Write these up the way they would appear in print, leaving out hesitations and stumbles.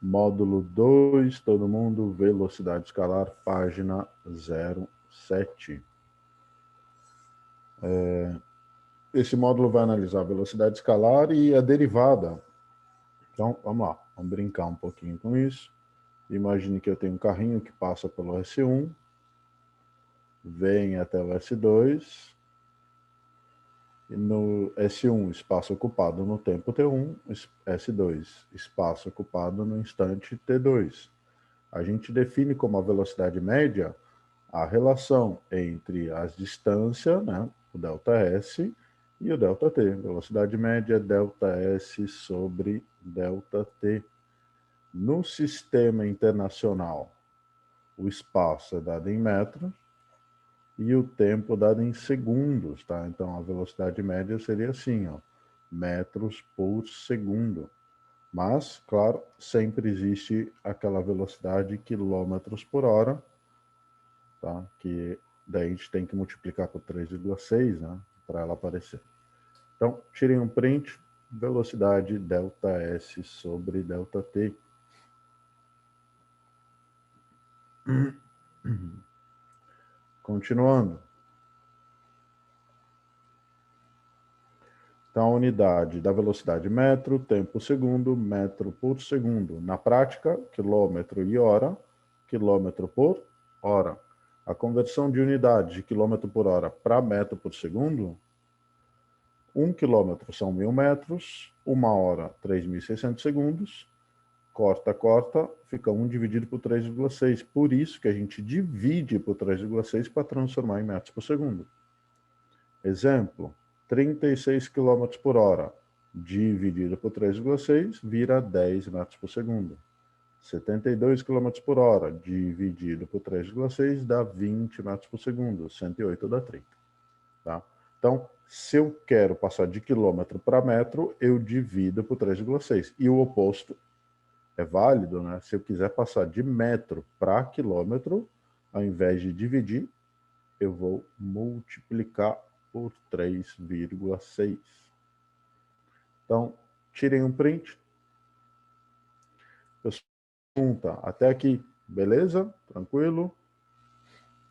Módulo 2, todo mundo, velocidade escalar, página 07. Esse módulo vai analisar a velocidade escalar e a derivada. Então, vamos lá, vamos brincar um pouquinho com isso. Imagine que eu tenho um carrinho que passa pelo S1, vem até o S2, e no S1, espaço ocupado no tempo T1, S2, espaço ocupado no instante T2. A gente define como a velocidade média a relação entre as distâncias, né, o ΔS, e o ΔT. Velocidade média, ΔS sobre ΔT. No sistema internacional, o espaço é dado em metros e o tempo dado em segundos, tá? Então, a velocidade média seria assim, ó, metros por segundo. Mas, claro, sempre existe aquela velocidade quilômetros por hora, tá? Que daí a gente tem que multiplicar por 3,6, né? Para ela aparecer. Então, tirem um print, velocidade ΔS sobre ΔT. Continuando. Então, a unidade da velocidade metro, tempo segundo, metro por segundo. Na prática, quilômetro e hora, quilômetro por hora. A conversão de unidade de quilômetro por hora para metro por segundo, 1 quilômetro são 1.000 metros, 1 hora, 3.600 segundos, corta, fica 1 dividido por 3,6. Por isso que a gente divide por 3,6 para transformar em metros por segundo. Exemplo, 36 km por hora dividido por 3,6 vira 10 metros por segundo. 72 km por hora dividido por 3,6 dá 20 metros por segundo. 108 dá 30. Tá? Então, se eu quero passar de quilômetro para metro, eu divido por 3,6. E o oposto é válido, né? Se eu quiser passar de metro para quilômetro, ao invés de dividir, eu vou multiplicar por 3,6. Então, tirem um print. Pergunta, até aqui, beleza? Tranquilo?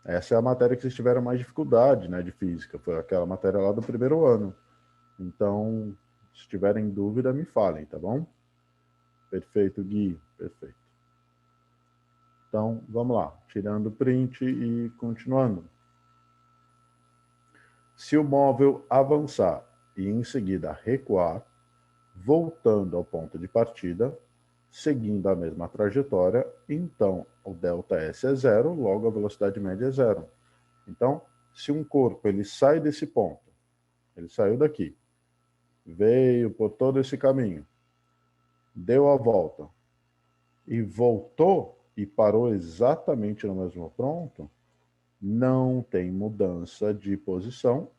Essa é a matéria que vocês tiveram mais dificuldade, né, de física. Foi aquela matéria lá do primeiro ano. Então, se tiverem dúvida, me falem, tá bom? Perfeito, Gui. Perfeito. Então, vamos lá. Tirando o print e continuando. Se o móvel avançar e em seguida recuar, voltando ao ponto de partida, seguindo a mesma trajetória, então o ΔS é zero, logo a velocidade média é zero. Então, se um corpo ele sai desse ponto, ele saiu daqui, veio por todo esse caminho, deu a volta e voltou e parou exatamente no mesmo ponto, não tem mudança de posição,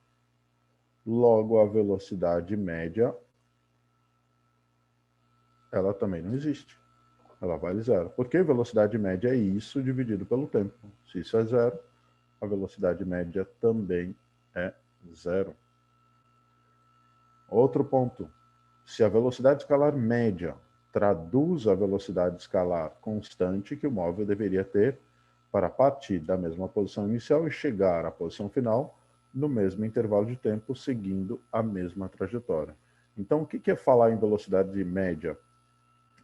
logo a velocidade média ela também não existe. Ela vale zero. Porque velocidade média é isso dividido pelo tempo. Se isso é zero, a velocidade média também é zero. Outro ponto. Se a velocidade escalar média traduz a velocidade escalar constante que o móvel deveria ter para partir da mesma posição inicial e chegar à posição final no mesmo intervalo de tempo, seguindo a mesma trajetória. Então, o que é falar em velocidade média?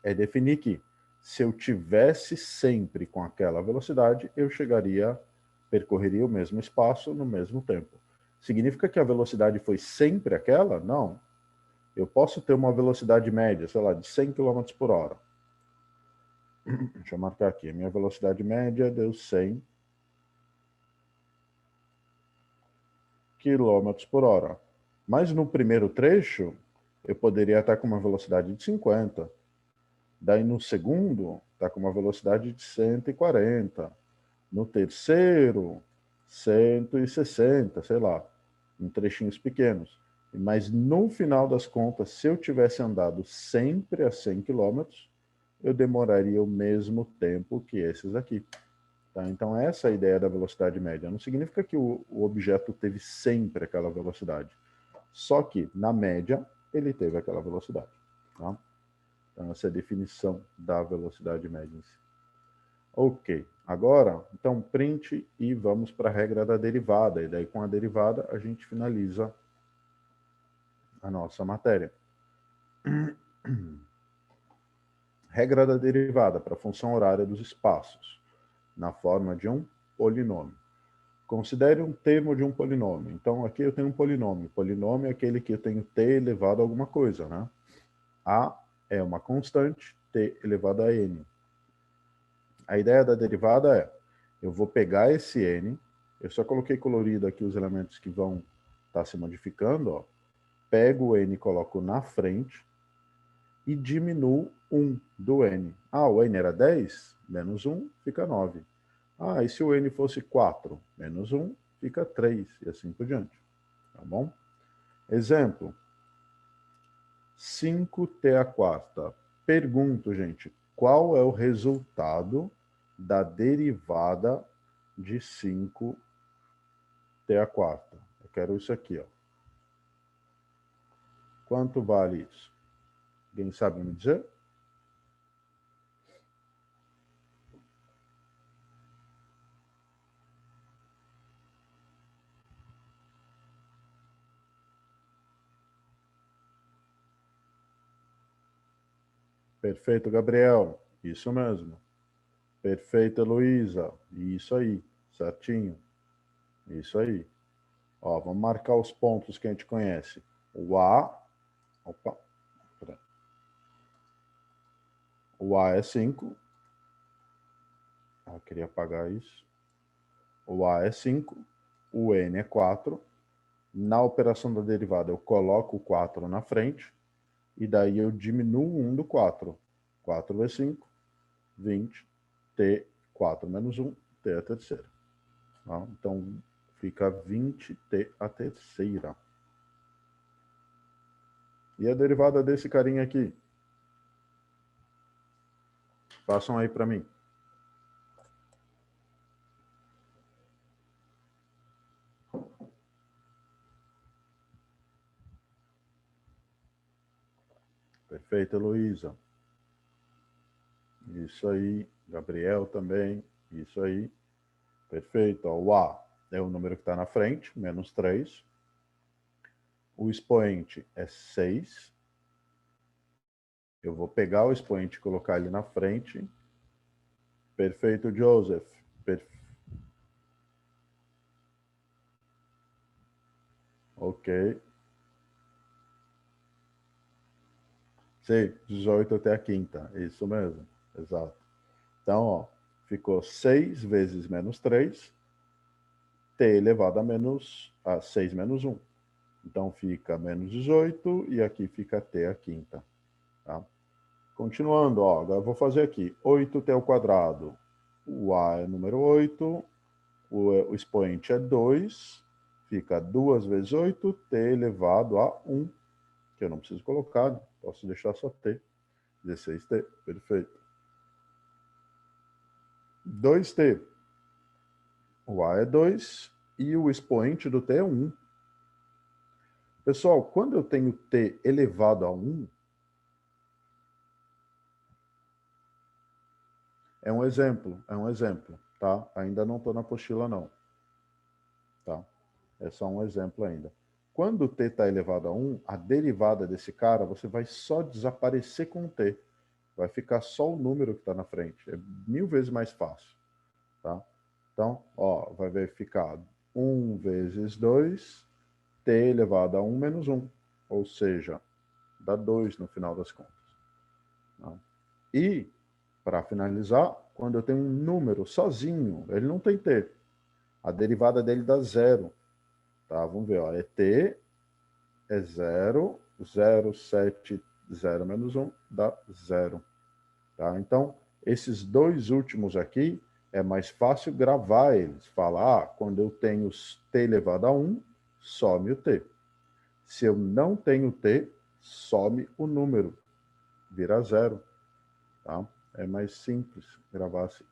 É definir que se eu tivesse sempre com aquela velocidade, eu percorreria o mesmo espaço no mesmo tempo. Significa que a velocidade foi sempre aquela? Não. Eu posso ter uma velocidade média, sei lá, de 100 km por hora. Deixa eu marcar aqui. A minha velocidade média deu 100 km por hora. Mas no primeiro trecho, eu poderia estar com uma velocidade de 50. Daí no segundo, está com uma velocidade de 140. No terceiro, 160, sei lá, em trechinhos pequenos. Mas no final das contas, se eu tivesse andado sempre a 100 km, eu demoraria o mesmo tempo que esses aqui. Tá? Então essa é a ideia da velocidade média. Não significa que o objeto teve sempre aquela velocidade. Só que, na média, ele teve aquela velocidade. Tá? Então, essa é a definição da velocidade média em si. Ok, agora, então, print e vamos para a regra da derivada. E daí, com a derivada, a gente finaliza a nossa matéria. Regra da derivada para a função horária dos espaços, na forma de um polinômio. Considere um termo de um polinômio. Então, aqui eu tenho um polinômio. Polinômio é aquele que eu tenho t elevado a alguma coisa, né? A é uma constante, t elevado a n. A ideia da derivada é, eu vou pegar esse n, eu só coloquei colorido aqui os elementos que vão estar se modificando, ó. Pego o n e coloco na frente e diminuo 1 do n. Ah, o n era 10, menos 1 fica 9. Ah, e se o n fosse 4, menos 1 fica 3, e assim por diante. Tá bom? Exemplo, 5t à quarta. Pergunto, gente, qual é o resultado da derivada de 5t à quarta? Eu quero isso aqui, ó. Quanto vale isso? Alguém sabe me dizer? Perfeito, Gabriel. Isso mesmo. Perfeito, Heloísa. Isso aí. Certinho. Isso aí. Ó, vamos marcar os pontos que a gente conhece. O A. Opa. O A é 5. Eu queria apagar isso. O A é 5. O N é 4. Na operação da derivada, eu coloco o 4 na frente. E daí eu diminuo 1 do 4. 4 vezes 5, 20. T, 4 menos 1, T é a terceira. Tá? Então, fica 20T a terceira. E a derivada desse carinha aqui? Façam aí para mim. Perfeito, Heloísa. Isso aí. Gabriel também. Isso aí. Perfeito. Ó, o A é o número que está na frente, menos 3. O expoente é 6. Eu vou pegar o expoente e colocar ele na frente. Perfeito, Joseph. Ok. Sim, 18 até a quinta. Isso mesmo. Exato. Então, ó, ficou 6 vezes menos 3, t elevado a 6 menos 1. Então, fica menos 18 e aqui fica t a quinta. Tá? Continuando, ó, agora eu vou fazer aqui 8t ao quadrado. O A é número 8, o expoente é 2, fica 2 vezes 8, t elevado a 1, que eu não preciso colocar, posso deixar só t. 16t, perfeito. 2t. O A é 2 e o expoente do t é 1. Pessoal, quando eu tenho t elevado a 1, é um exemplo, tá? Ainda não estou na apostila, não. Tá? É só um exemplo ainda. Quando o t está elevado a 1, a derivada desse cara, você vai só desaparecer com o t. Vai ficar só o número que está na frente. É 1000 vezes mais fácil. Tá? Então, ó, vai verificar 1 vezes 2, t elevado a 1 menos 1. Ou seja, dá 2 no final das contas. Tá? E, para finalizar, quando eu tenho um número sozinho, ele não tem t. A derivada dele dá 0. Tá? Vamos ver, ó, é t, é 0, 0, 7, 0 menos 1 dá 0. Tá? Então, esses dois últimos aqui, é mais fácil gravar eles. Falar, quando eu tenho t elevado a 1, some o t. Se eu não tenho t, some o número, vira 0. Tá? É mais simples gravar assim.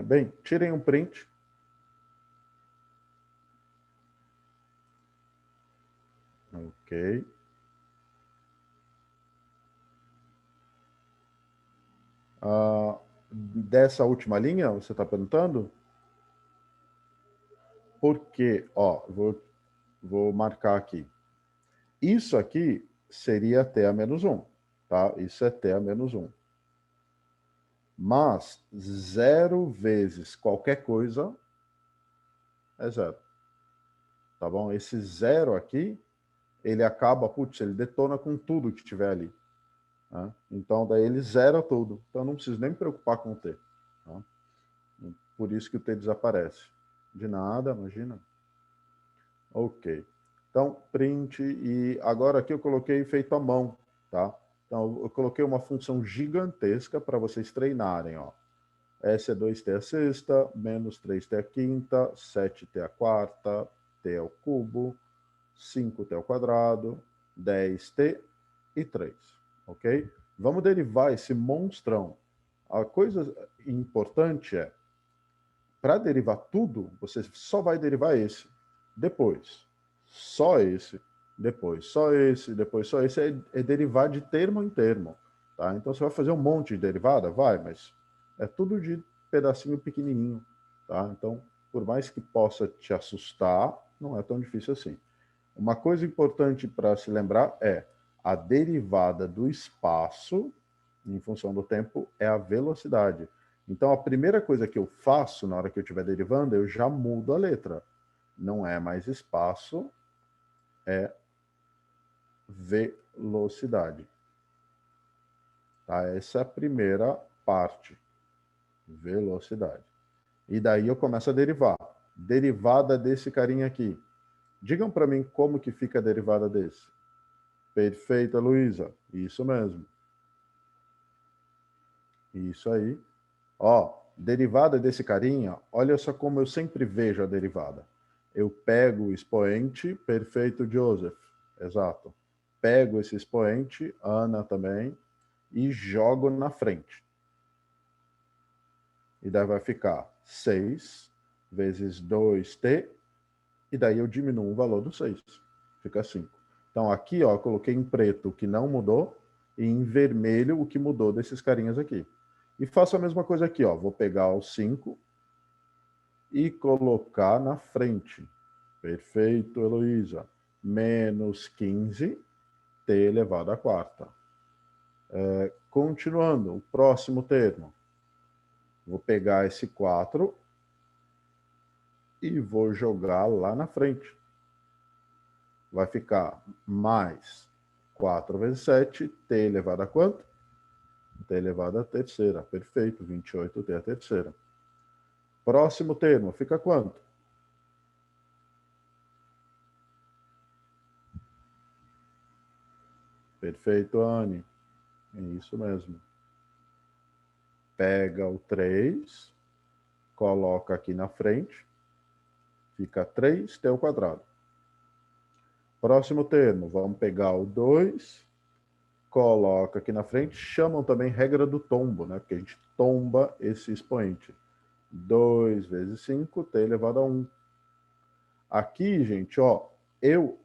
Bem, tirem um print. Ok. dessa última linha, você está perguntando? Porque, ó, vou marcar aqui. Isso aqui seria t a menos 1, tá? Isso é t a menos 1. Mas 0 vezes qualquer coisa é 0. Tá bom? Esse 0 aqui, ele acaba, putz, ele detona com tudo que tiver ali. Tá? Então, daí ele zera tudo. Então, eu não preciso nem me preocupar com o t. Tá? Por isso que o t desaparece. De nada, imagina. Ok. Então, print, e agora aqui eu coloquei feito à mão, tá? Então, eu coloquei uma função gigantesca para vocês treinarem, ó. S é 2t a sexta, menos 3t a quinta, 7t a quarta, t ao cubo, 5t ao quadrado, 10t e 3, ok? Vamos derivar esse monstrão. A coisa importante é, para derivar tudo, você só vai derivar esse. Depois, só esse. Depois, só esse. Depois, só esse. É derivar de termo em termo. Tá? Então, você vai fazer um monte de derivada? Vai, mas é tudo de pedacinho pequenininho. Tá? Então, por mais que possa te assustar, não é tão difícil assim. Uma coisa importante para se lembrar é a derivada do espaço, em função do tempo, é a velocidade. Então, a primeira coisa que eu faço na hora que eu estiver derivando, eu já mudo a letra. Não é mais espaço, é velocidade. Tá? Essa é a primeira parte. Velocidade. E daí eu começo a derivar. Derivada desse carinha aqui. Digam para mim como que fica a derivada desse. Perfeito, Luísa. Isso mesmo. Isso aí. Ó, derivada desse carinha, olha só como eu sempre vejo a derivada. Eu pego o expoente, perfeito, Joseph. Exato. Pego esse expoente, Ana também, e jogo na frente. E daí vai ficar 6 vezes 2t, e daí eu diminuo o valor do 6. Fica 5. Então aqui, ó, eu coloquei em preto o que não mudou, e em vermelho o que mudou desses carinhas aqui. E faço a mesma coisa aqui, ó. Vou pegar o 5 e colocar na frente. Perfeito, Heloísa. Menos 15, t elevado à quarta. Continuando, o próximo termo. Vou pegar esse 4 e vou jogar lá na frente. Vai ficar mais 4 vezes 7, t elevado a quanto? T elevado à terceira. Perfeito, 28t a terceira. Próximo termo, fica quanto? Perfeito, Anne. É isso mesmo. Pega o 3, coloca aqui na frente, fica 3t ao quadrado. Próximo termo, vamos pegar o 2, coloca aqui na frente, chamam também regra do tombo, né? Porque a gente tomba esse expoente. 2 vezes 5, t elevado a 1. Aqui, gente, ó, eu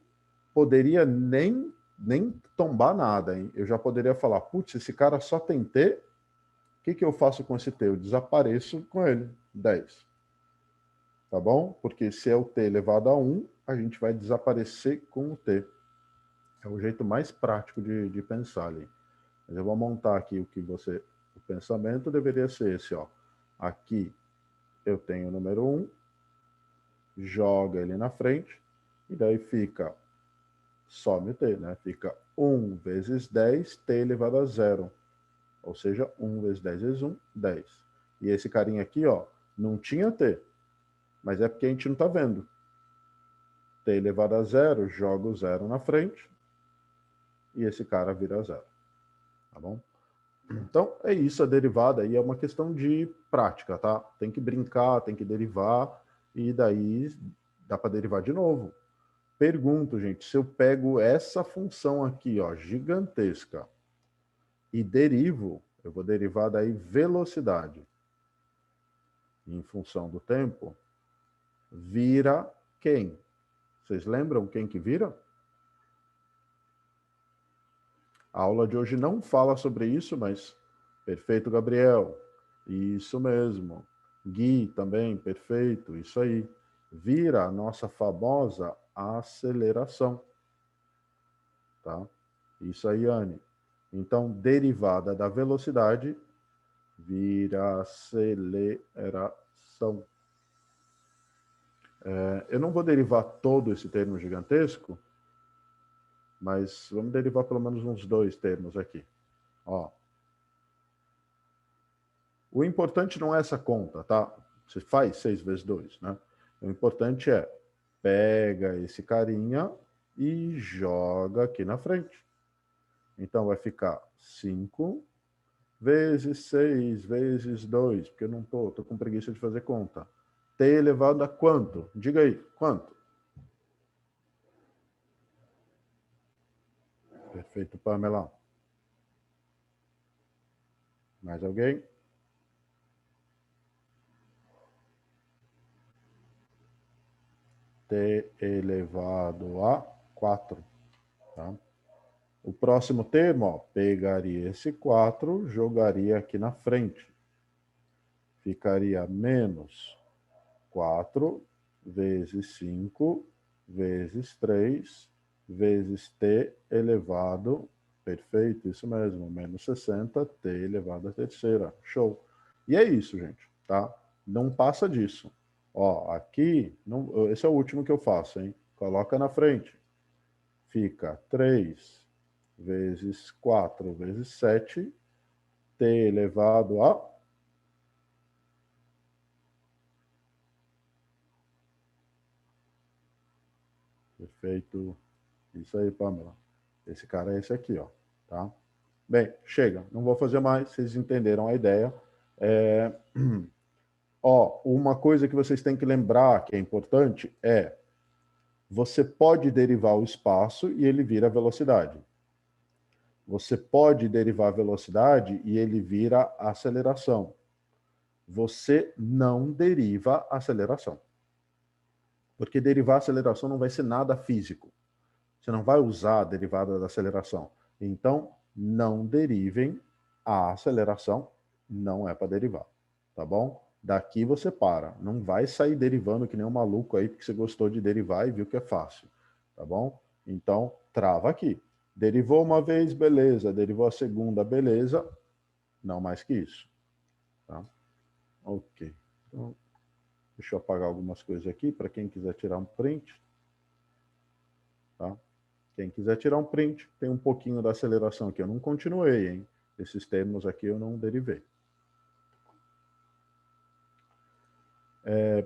poderia nem tombar nada, hein? Eu já poderia falar, putz, esse cara só tem t, o que eu faço com esse t? Eu desapareço com ele, 10. Tá bom? Porque se é o t elevado a 1, a gente vai desaparecer com o t. É o jeito mais prático de pensar ali. Mas eu vou montar aqui o que você... O pensamento deveria ser esse, ó. Aqui eu tenho o número 1, joga ele na frente, e daí fica... Some o t, né? Fica 1 vezes 10, t elevado a 0. Ou seja, 1 vezes 10 vezes 1, 10. E esse carinha aqui, ó, não tinha t. Mas é porque a gente não está vendo. T elevado a 0, joga o 0 na frente. E esse cara vira 0. Tá bom? Então, é isso, a derivada aí é uma questão de prática, tá? Tem que brincar, tem que derivar, e daí dá para derivar de novo. Pergunto, gente, se eu pego essa função aqui, ó, gigantesca, e derivo, eu vou derivar daí velocidade. Em função do tempo, vira quem? Vocês lembram quem que vira? A aula de hoje não fala sobre isso, mas Perfeito, Gabriel. Isso mesmo. Gui também, perfeito. Isso aí. Vira a nossa famosa aceleração. Tá? Isso aí, Anne. Então, derivada da velocidade vira aceleração. Eu não vou derivar todo esse termo gigantesco, mas vamos derivar pelo menos uns 2 termos aqui. Ó. O importante não é essa conta, tá? Você faz 6 vezes 2, né? O importante é, pega esse carinha e joga aqui na frente. Então, vai ficar 5 vezes 6 vezes 2, porque eu não tô com preguiça de fazer conta. T elevado a quanto? Diga aí, quanto? Perfeito, Pamela. Mais alguém? T elevado a 4. Tá? O próximo termo, ó, pegaria esse 4, jogaria aqui na frente. Ficaria menos 4 vezes 5 vezes 3 vezes t elevado, perfeito, isso mesmo, menos 60, t elevado à terceira. Show. E é isso, gente, tá? Não passa disso. Ó, aqui, não, esse é o último que eu faço, hein? Coloca na frente. Fica 3 vezes 4 vezes 7, t elevado a... Perfeito. Isso aí, Pamela. Esse cara é esse aqui, ó. Tá? Bem, chega. Não vou fazer mais. Vocês entenderam a ideia. É... Ó, uma coisa que vocês têm que lembrar que é importante é você pode derivar o espaço e ele vira velocidade. Você pode derivar a velocidade e ele vira aceleração. Você não deriva a aceleração. Porque derivar a aceleração não vai ser nada físico. Você não vai usar a derivada da aceleração. Então, não derivem a aceleração, não é para derivar, tá bom? Daqui você para. Não vai sair derivando que nem um maluco aí, porque você gostou de derivar e viu que é fácil, tá bom? Então, trava aqui. Derivou uma vez, beleza. Derivou a segunda, beleza. Não mais que isso, tá? Ok. Então, deixa eu apagar algumas coisas aqui para quem quiser tirar um print, tá? Quem quiser tirar um print, tem um pouquinho da aceleração aqui. Eu não continuei, hein? Esses termos aqui eu não derivei.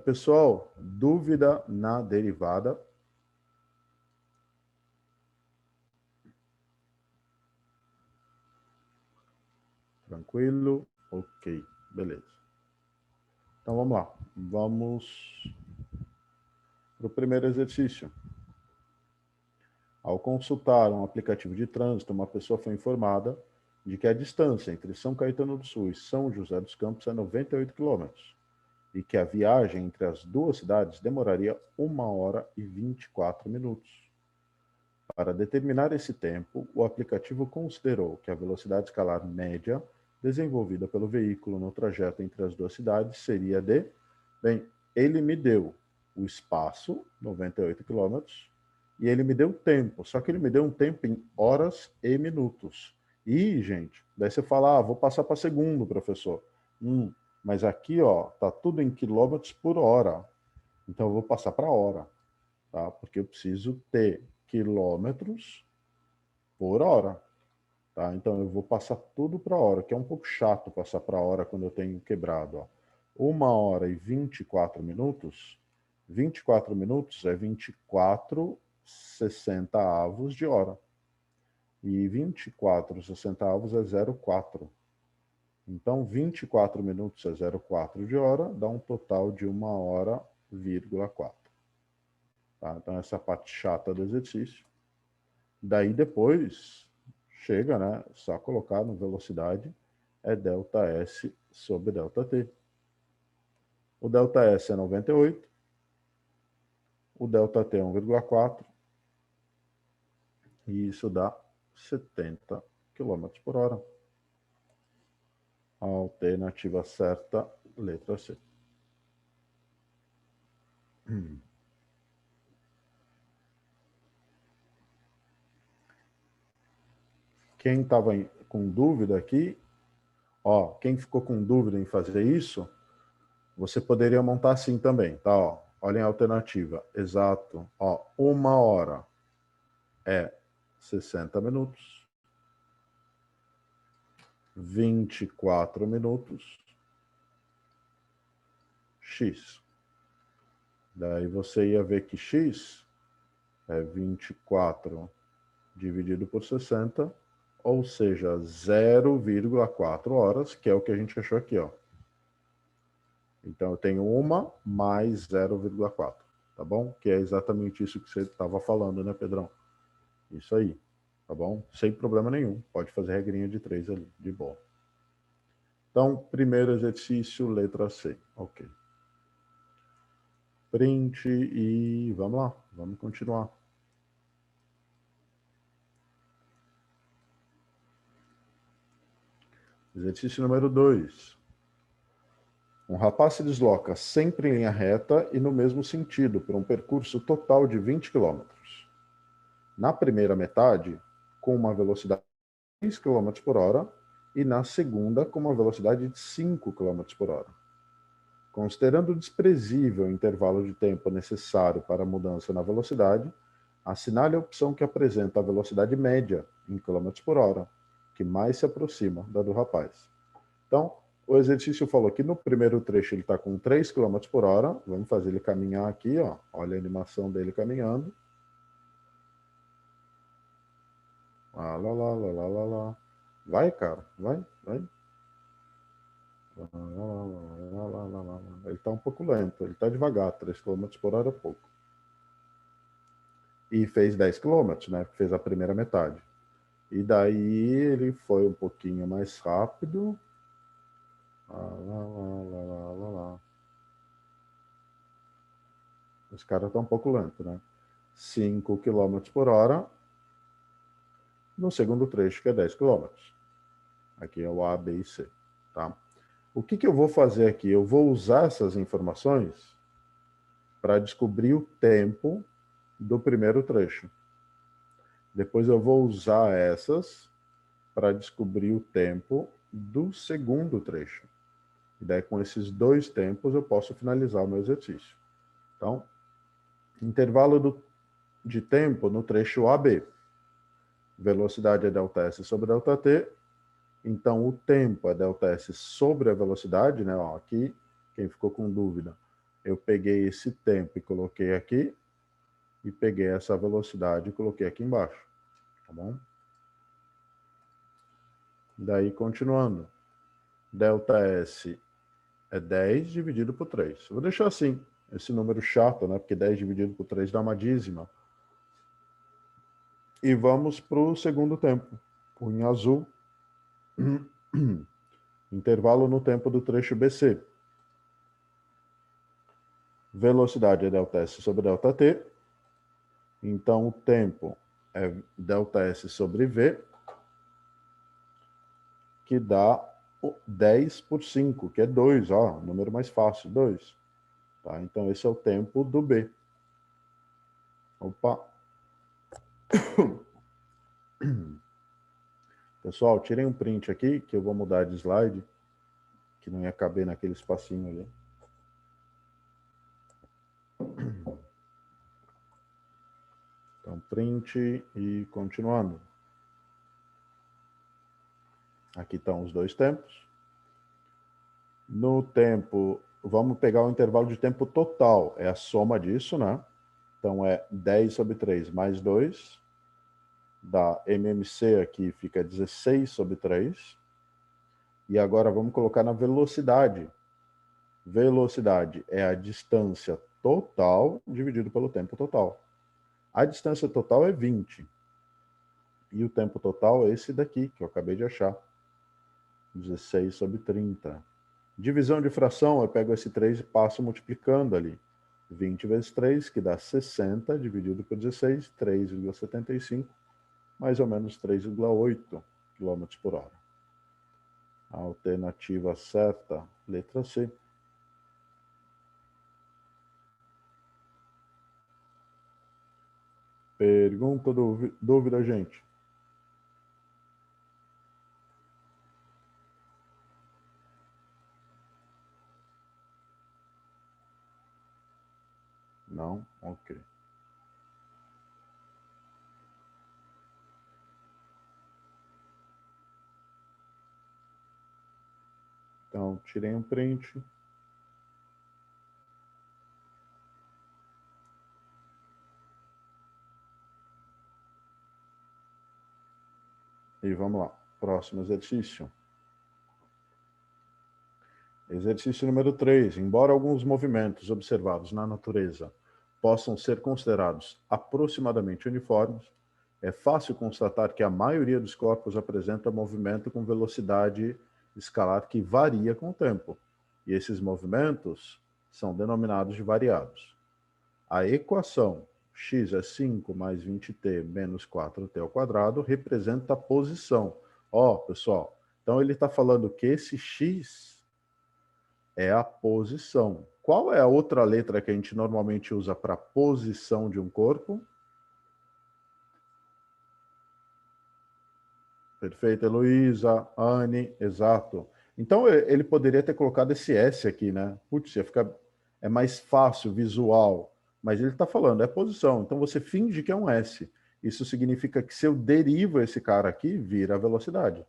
Pessoal, dúvida na derivada? Tranquilo? Ok, beleza. Então vamos lá. Vamos para o primeiro exercício. Ao consultar um aplicativo de trânsito, uma pessoa foi informada de que a distância entre São Caetano do Sul e São José dos Campos é 98 quilômetros e que a viagem entre as duas cidades demoraria 1 hora e 24 minutos. Para determinar esse tempo, o aplicativo considerou que a velocidade escalar média desenvolvida pelo veículo no trajeto entre as duas cidades seria de... Bem, ele me deu o espaço, 98 quilômetros, e ele me deu o tempo, só que ele me deu um tempo em horas e minutos. E, gente, daí você fala, vou passar para segundo, professor. Mas aqui, ó, tá tudo em quilômetros por hora. Então eu vou passar para hora, tá? Porque eu preciso ter quilômetros por hora, tá? Então eu vou passar tudo para hora, que é um pouco chato passar para hora quando eu tenho quebrado, ó. 1 hora e 24 minutos, 24 minutos é 24 60avos de hora. E 24 60avos é 0,4. Então, 24 minutos é 0,4 de hora, dá um total de 1 hora,4. Tá? Então, essa é a parte chata do exercício. Daí, depois, chega, né? Só colocar no velocidade, é ΔS sobre ΔT. O ΔS é 98, o ΔT é 1,4, e isso dá 70 km por hora. Alternativa certa, letra C. Quem estava com dúvida aqui, ó, quem ficou com dúvida em fazer isso, você poderia montar assim também, tá? Ó, olhem a alternativa. Exato. Ó, 1 hora é 60 minutos. 24 minutos. X. Daí você ia ver que X é 24 dividido por 60, ou seja, 0,4 horas, que é o que a gente achou aqui, ó. Então, eu tenho 1 mais 0,4, tá bom? Que é exatamente isso que você estava falando, né, Pedrão? Isso aí, tá bom? Sem problema nenhum. Pode fazer regrinha de 3 ali, de boa. Então, primeiro exercício, letra C. Ok. Print e vamos lá, vamos continuar. Exercício número 2. Um rapaz se desloca sempre em linha reta e no mesmo sentido, por um percurso total de 20 km. Na primeira metade, com uma velocidade de 3 km por hora, e na segunda, com uma velocidade de 5 km por hora. Considerando o desprezível intervalo de tempo necessário para a mudança na velocidade, assinale a opção que apresenta a velocidade média em km por hora, que mais se aproxima da do rapaz. Então, o exercício falou que no primeiro trecho ele está com 3 km por hora. Vamos fazer ele caminhar aqui, ó. Olha a animação dele caminhando. Lá, lá, lá, lá, lá, lá, lá. Vai, cara, vai, vai. Lá, lá, lá, lá, lá, lá, lá. Ele está um pouco lento, ele está devagar, 3 km por hora é pouco. E fez 10 km, né? Fez a primeira metade. E daí ele foi um pouquinho mais rápido. Lá, lá, lá, lá, lá, lá, lá. Esse cara está um pouco lento, né? 5 km por hora. No segundo trecho, que é 10 km. Aqui é o A, B e C. Tá? O que eu vou fazer aqui? Eu vou usar essas informações para descobrir o tempo do primeiro trecho. Depois eu vou usar essas para descobrir o tempo do segundo trecho. E daí, com esses dois tempos, eu posso finalizar o meu exercício. Então, intervalo de tempo no trecho AB. Velocidade é ΔS sobre ΔT. Então, o tempo é ΔS sobre a velocidade, né? Ó, aqui, quem ficou com dúvida, eu peguei esse tempo e coloquei aqui, e peguei essa velocidade e coloquei aqui embaixo, tá bom? Daí, continuando, ΔS é 10 dividido por 3. Eu vou deixar assim, esse número chato, né? Porque 10 dividido por 3 dá uma dízima. E vamos para o segundo tempo, o em azul. Intervalo no tempo do trecho BC. Velocidade é ΔS sobre ΔT. Então, o tempo é ΔS sobre V, que dá 10 por 5, que é 2, ó, número mais fácil, 2. Tá? Então, esse é o tempo do B. Opa! Pessoal, tirem um print aqui, que eu vou mudar de slide, que não ia caber naquele espacinho ali. Então, print e continuando. Aqui estão os dois tempos. No tempo, vamos pegar o intervalo de tempo total, é a soma disso, né? Então, é 10 sobre 3 mais 2, dá MMC aqui, fica 16 sobre 3. E agora vamos colocar na velocidade. Velocidade é a distância total dividido pelo tempo total. A distância total é 20. E o tempo total é esse daqui, que eu acabei de achar. 16 sobre 30. Divisão de fração, eu pego esse 3 e passo multiplicando ali. 20 vezes 3, que dá 60, dividido por 16, 3,75, mais ou menos 3,8 km por hora. Alternativa certa, letra C. Pergunta, dúvida, gente? Não? Ok. Então, tirei um print. E vamos lá. Próximo exercício. Exercício número 3. Embora alguns movimentos observados na natureza possam ser considerados aproximadamente uniformes, é fácil constatar que a maioria dos corpos apresenta movimento com velocidade escalar que varia com o tempo. E esses movimentos são denominados de variados. A equação x é 5 mais 20t menos 4t ao quadrado representa a posição. Ó, pessoal, então ele está falando que esse x é a posição. Qual é a outra letra que a gente normalmente usa para posição de um corpo? Perfeito, Heloísa, Anne, exato. Então ele poderia ter colocado esse S aqui, né? Putz, ia ficar, é mais fácil, visual. Mas ele está falando, é posição. Então você finge que é um S. Isso significa que se eu derivo esse cara aqui, vira a velocidade,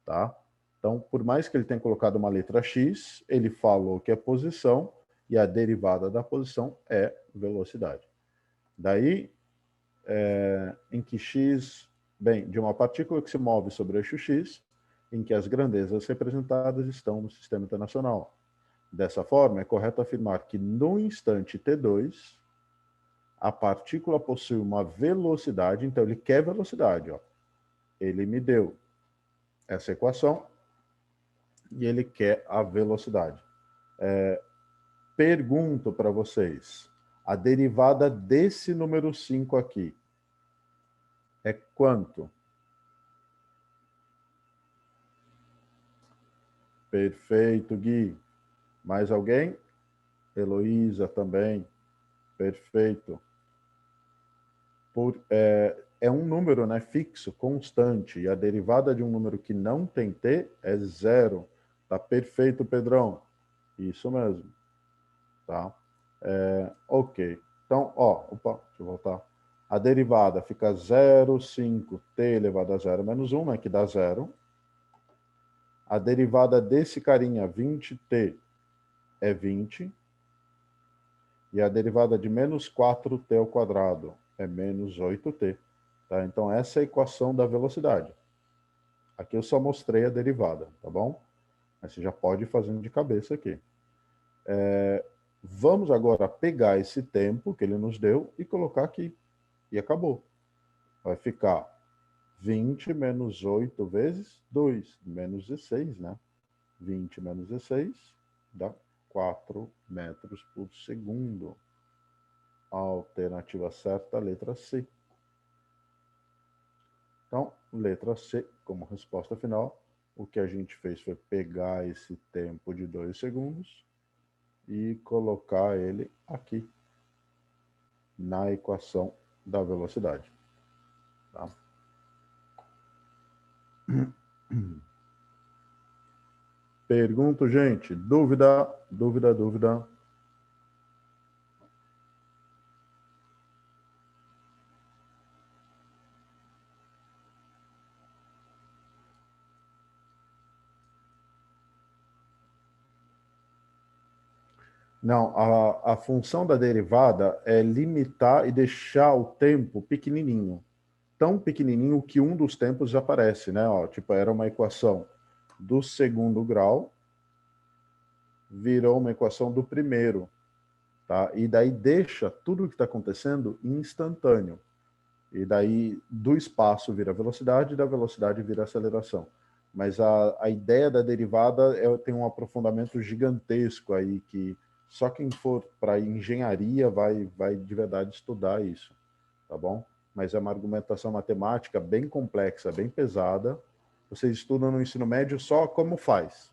tá? Então, por mais que ele tenha colocado uma letra X, ele falou que é posição e a derivada da posição é velocidade. Daí, em que x, bem, de uma partícula que se move sobre o eixo x, em que as grandezas representadas estão no sistema internacional. Dessa forma, é correto afirmar que no instante t2, a partícula possui uma velocidade, então ele quer velocidade, ó. Ele me deu essa equação e ele quer a velocidade. Pergunto para vocês, a derivada desse número 5 aqui é quanto? Perfeito, Gui. Mais alguém? Heloísa também. Perfeito. É um número, né, fixo, constante, e a derivada de um número que não tem t é zero. Tá perfeito, Pedrão. Isso mesmo. Tá? Ok. Então, ó, opa, deixa eu voltar. A derivada fica 0,5t elevado a 0 menos 1, né, que dá 0. A derivada desse carinha, 20t, é 20. E a derivada de menos 4t ao quadrado é menos 8t. Tá? Então, essa é a equação da velocidade. Aqui eu só mostrei a derivada, tá bom? Mas você já pode ir fazendo de cabeça aqui. Vamos agora pegar esse tempo que ele nos deu e colocar aqui. E acabou. Vai ficar 20 menos 8 vezes 2, menos 16, né? 20 menos 16 dá 4 metros por segundo. A alternativa certa, a letra C. Então, letra C como resposta final. O que a gente fez foi pegar esse tempo de 2 segundos e colocar ele aqui na equação da velocidade. Tá? Pergunto, gente. Dúvida, dúvida, dúvida. Não, a função da derivada é limitar e deixar o tempo pequenininho. Tão pequenininho que um dos tempos já aparece, né? Ó, tipo, era uma equação do segundo grau, virou uma equação do primeiro, tá? E daí deixa tudo o que está acontecendo instantâneo. E daí do espaço vira velocidade, da velocidade vira aceleração. Mas a ideia da derivada tem um aprofundamento gigantesco aí, que só quem for para engenharia vai de verdade estudar isso, tá bom? Mas é uma argumentação matemática bem complexa, bem pesada, vocês estudam no ensino médio só como faz.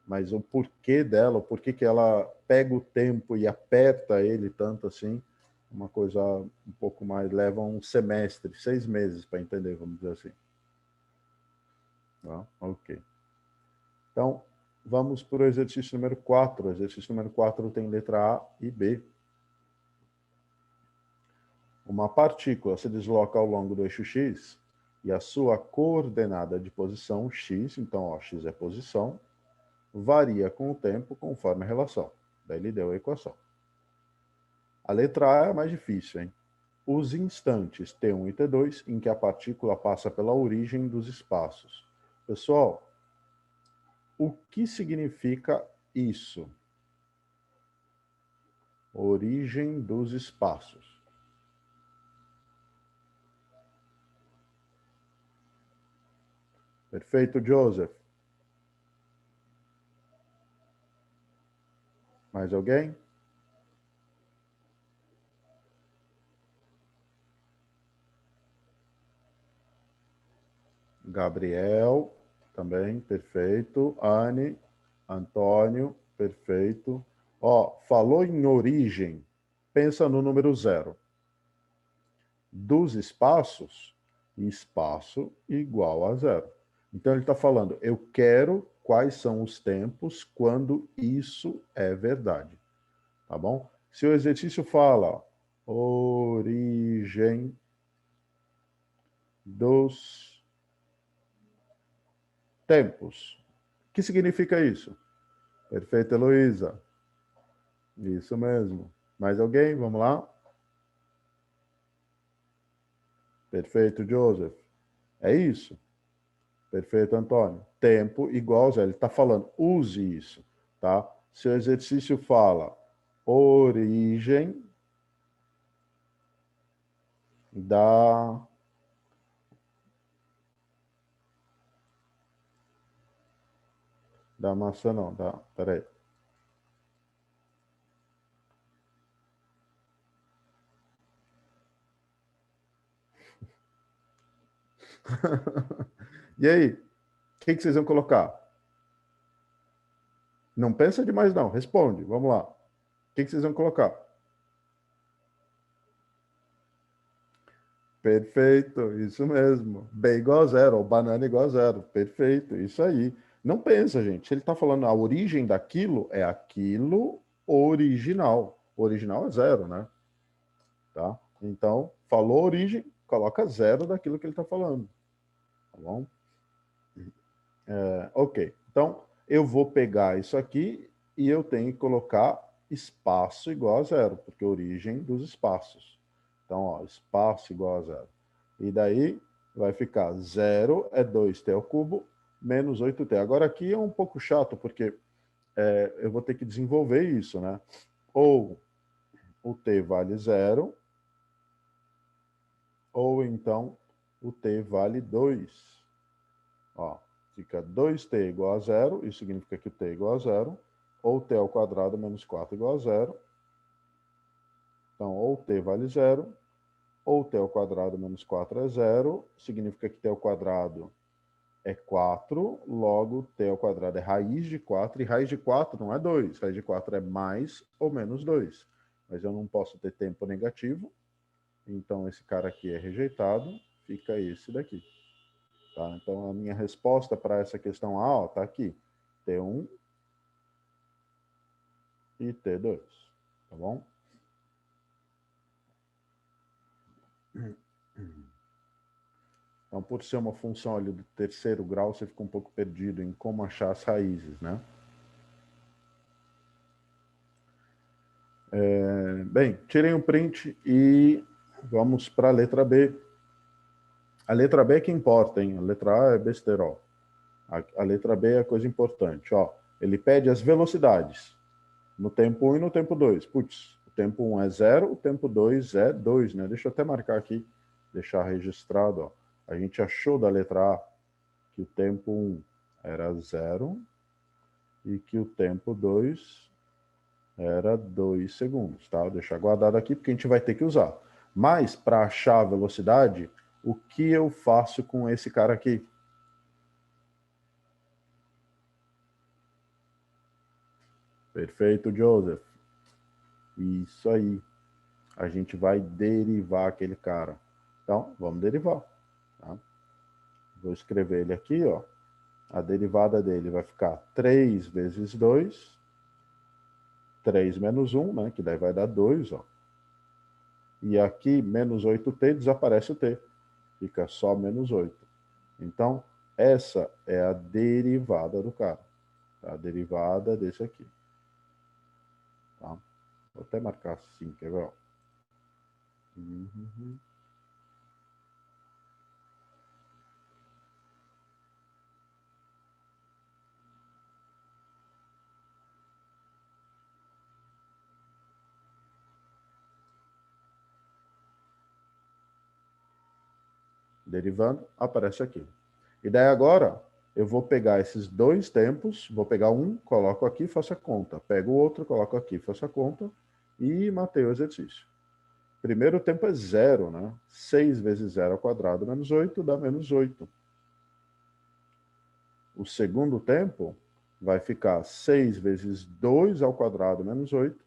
Mas o porquê dela, o porquê que ela pega o tempo e aperta ele tanto assim, uma coisa um pouco mais, leva um semestre, 6 meses para entender, vamos dizer assim. Tá? Ok. Então, vamos para o exercício número 4. O exercício número 4 tem letra A e B. Uma partícula se desloca ao longo do eixo X e a sua coordenada de posição x, então, ó, x é posição, varia com o tempo conforme a relação. Daí ele deu a equação. A letra A é a mais difícil, hein? Os instantes T1 e T2 em que a partícula passa pela origem dos espaços. Pessoal, o que significa isso? Origem dos espaços. Perfeito, Joseph. Mais alguém? Gabriel, também, perfeito. Anne, Antônio, perfeito. Ó, falou em origem, pensa no número 0. Dos espaços, espaço igual a 0. Então ele está falando, eu quero quais são os tempos quando isso é verdade. Tá bom? Se o exercício fala origem dos tempos, o que significa isso? Perfeito, Heloísa. Isso mesmo. Mais alguém? Vamos lá. Perfeito, Joseph. É isso. Perfeito, Antônio. Tempo igual a 0. Ele está falando, use isso. Tá? Se o exercício fala origem da maçã, não. Peraí. E aí? O que vocês vão colocar? Não pensa demais, não. Responde. Vamos lá. O que vocês vão colocar? Perfeito, isso mesmo. B igual a 0, ou banana igual a 0. Perfeito, isso aí. Não pensa, gente. Se ele está falando a origem daquilo, é aquilo original. O original é 0, né? Tá? Então, falou origem, coloca 0 daquilo que ele está falando. Tá bom? Ok. Então, eu vou pegar isso aqui e eu tenho que colocar espaço igual a 0, porque é a origem dos espaços. Então, ó, espaço igual a 0. E daí vai ficar 0 é 2t ao cubo menos 8t. Agora aqui é um pouco chato, porque eu vou ter que desenvolver isso, né? Ou o t vale 0, ou então o t vale 2. Ó, fica 2t igual a 0, isso significa que o t é igual a 0, ou t ao quadrado menos 4 igual a 0. Então, ou t vale 0, ou t ao quadrado menos 4 é 0, significa que t ao quadrado é 4, logo t ao quadrado é raiz de 4, e raiz de 4 não é 2, raiz de 4 é mais ou menos 2. Mas eu não posso ter tempo negativo, então esse cara aqui é rejeitado, fica esse daqui. Tá? Então, a minha resposta para essa questão A está aqui. T1 e T2. Tá bom? Então, por ser uma função ali do terceiro grau, você fica um pouco perdido em como achar as raízes, né? Bem, tirei um print e vamos para a letra B. A letra B é que importa, hein? A letra A é besterol. A letra B é a coisa importante. Ó, ele pede as velocidades no tempo 1 e no tempo 2. Putz, o tempo 1 é 0, o tempo 2 é 2, né? Deixa eu até marcar aqui, deixar registrado. Ó. A gente achou da letra A que o tempo 1 era 0 e que o tempo 2 era 2 segundos, tá? Vou deixar guardado aqui porque a gente vai ter que usar. Mas, para achar a velocidade, o que eu faço com esse cara aqui? Perfeito, Joseph. Isso aí. A gente vai derivar aquele cara. Então, vamos derivar. Tá? Vou escrever ele aqui, ó. A derivada dele vai ficar 3 vezes 2, 3 menos 1, né? Que daí vai dar 2, ó. E aqui, menos 8t, desaparece o t. Fica só menos 8. Então, essa é a derivada do cara. A derivada desse aqui. Tá? Vou até marcar assim, quer ver? Uhum. Derivando, aparece aqui. E daí agora, eu vou pegar esses dois tempos, vou pegar um, coloco aqui, faço a conta. Pego o outro, coloco aqui, faço a conta e matei o exercício. Primeiro tempo é zero, né? 6 vezes 0 ao quadrado menos 8 dá menos 8. O segundo tempo vai ficar 6 vezes 2 ao quadrado menos 8.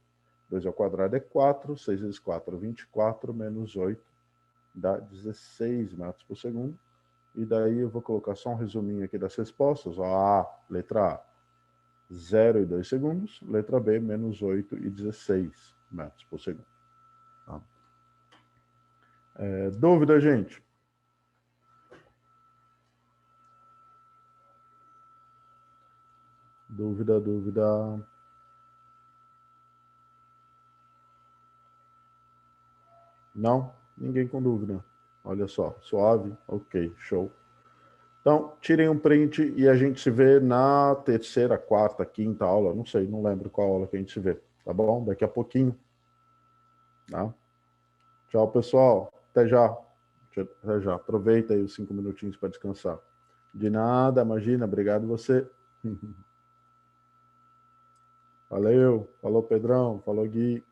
2 ao quadrado é 4, 6 vezes 4, 24, menos 8, dá 16 metros por segundo. E daí eu vou colocar só um resuminho aqui das respostas. A, letra A, 0 e 2 segundos. Letra B, menos 8 e 16 metros por segundo. Tá? Dúvida, gente? Dúvida, dúvida. Não? Ninguém com dúvida. Olha só, suave. Ok, show. Então, tirem um print e a gente se vê na terceira, quarta, quinta aula. Não sei, não lembro qual aula que a gente se vê. Tá bom? Daqui a pouquinho. Tá? Tchau, pessoal. Até já. Até já. Aproveita aí os 5 minutinhos para descansar. De nada, imagina. Obrigado você. Valeu. Falou, Pedrão. Falou, Gui.